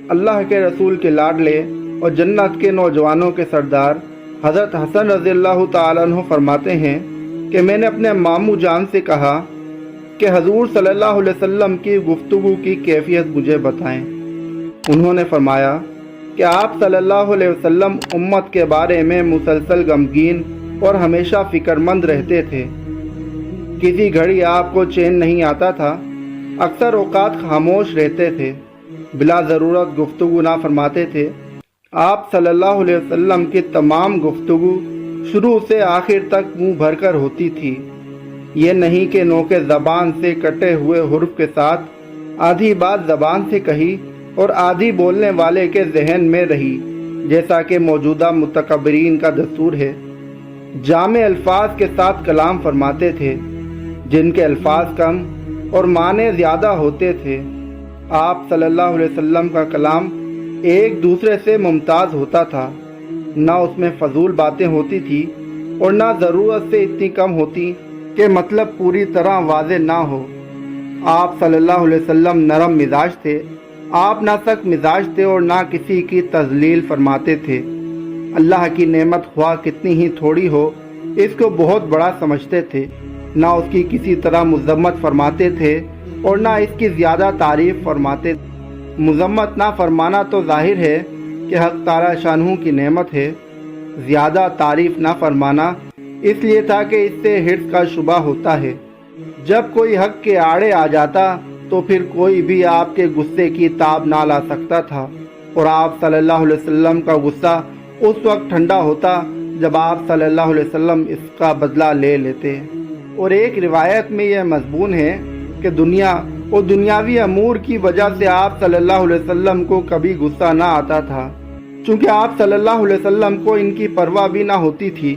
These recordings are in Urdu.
اللہ کے رسول کے لاڈلے اور جنت کے نوجوانوں کے سردار حضرت حسن رضی اللہ تعالیٰ عنہ فرماتے ہیں کہ میں نے اپنے ماموں جان سے کہا کہ حضور صلی اللہ علیہ وسلم کی گفتگو کی کیفیت مجھے بتائیں۔ انہوں نے فرمایا کہ آپ صلی اللہ علیہ وسلم امت کے بارے میں مسلسل غمگین اور ہمیشہ فکر مند رہتے تھے۔ کسی گھڑی آپ کو چین نہیں آتا تھا، اکثر اوقات خاموش رہتے تھے، بلا ضرورت گفتگو نہ فرماتے تھے۔ آپ صلی اللہ علیہ وسلم کی تمام گفتگو شروع سے آخر تک منہ بھر کر ہوتی تھی۔ یہ نہیں کہ نوک زبان سے کٹے ہوئے حرف کے ساتھ آدھی بات زبان سے کہی اور آدھی بولنے والے کے ذہن میں رہی، جیسا کہ موجودہ متکبرین کا دستور ہے۔ جامع الفاظ کے ساتھ کلام فرماتے تھے، جن کے الفاظ کم اور معنی زیادہ ہوتے تھے۔ آپ صلی اللہ علیہ وسلم کا کلام ایک دوسرے سے ممتاز ہوتا تھا، نہ اس میں فضول باتیں ہوتی تھی اور نہ ضرورت سے اتنی کم ہوتی کہ مطلب پوری طرح واضح نہ ہو۔ آپ صلی اللہ علیہ وسلم نرم مزاج تھے، آپ نہ سخت مزاج تھے اور نہ کسی کی تذلیل فرماتے تھے۔ اللہ کی نعمت خواہ کتنی ہی تھوڑی ہو، اس کو بہت بڑا سمجھتے تھے، نہ اس کی کسی طرح مذمت فرماتے تھے اور نہ اس کی زیادہ تعریف فرماتے تھے۔ مذمت نہ فرمانا تو ظاہر ہے کہ حق تعالی شانہ کی نعمت ہے، زیادہ تعریف نہ فرمانا اس لیے تھا کہ اس سے حرص کا شبہ ہوتا ہے۔ جب کوئی حق کے آڑے آ جاتا تو پھر کوئی بھی آپ کے غصے کی تاب نہ لا سکتا تھا، اور آپ صلی اللہ علیہ وسلم کا غصہ اس وقت ٹھنڈا ہوتا جب آپ صلی اللہ علیہ وسلم اس کا بدلہ لے لیتے۔ اور ایک روایت میں یہ مضمون ہے کہ دنیا اور دنیاوی امور کی وجہ سے آپ صلی اللہ علیہ وسلم کو کبھی غصہ نہ آتا تھا، چونکہ آپ صلی اللہ علیہ وسلم کو ان کی پرواہ بھی نہ ہوتی تھی،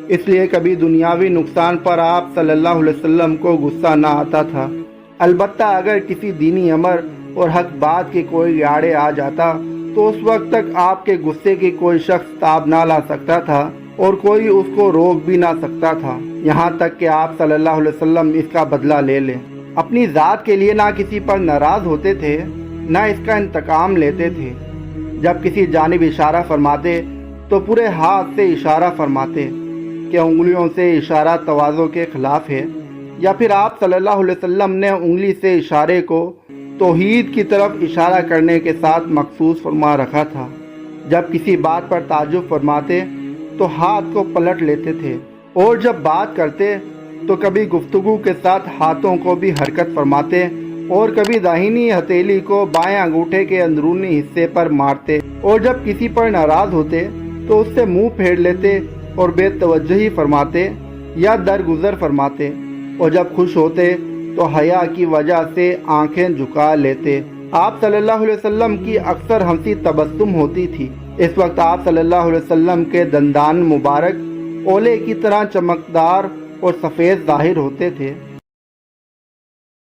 اس لیے کبھی دنیاوی نقصان پر آپ صلی اللہ علیہ وسلم کو غصہ نہ آتا تھا۔ البتہ اگر کسی دینی امر اور حق بات کے کوئی آڑے آ جاتا تو اس وقت تک آپ کے غصے کی کوئی شخص تاب نہ لا سکتا تھا اور کوئی اس کو روک بھی نہ سکتا تھا، یہاں تک کہ آپ صلی اللہ علیہ وسلم اس کا بدلہ لے لیں۔ اپنی ذات کے لیے نہ کسی پر ناراض ہوتے تھے، نہ اس کا انتقام لیتے تھے۔ جب کسی جانب اشارہ فرماتے تو پورے ہاتھ سے اشارہ فرماتے کہ انگلیوں سے اشارہ تواضع کے خلاف ہے، یا پھر آپ صلی اللہ علیہ وسلم نے انگلی سے اشارے کو توحید کی طرف اشارہ کرنے کے ساتھ مخصوص فرما رکھا تھا۔ جب کسی بات پر تعجب فرماتے تو ہاتھ کو پلٹ لیتے تھے، اور جب بات کرتے تو کبھی گفتگو کے ساتھ ہاتھوں کو بھی حرکت فرماتے اور کبھی داہنی ہتھیلی کو بائیں انگوٹھے کے اندرونی حصے پر مارتے، اور جب کسی پر ناراض ہوتے تو اس سے منہ پھیر لیتے اور بے توجہی فرماتے یا درگزر فرماتے، اور جب خوش ہوتے تو حیا کی وجہ سے آنکھیں جھکا لیتے۔ آپ صلی اللہ علیہ وسلم کی اکثر ہنسی تبسم ہوتی تھی۔ اس وقت آپ صلی اللہ علیہ وسلم کے دندان مبارک اولے کی طرح چمکدار اور سفید ظاہر ہوتے تھے۔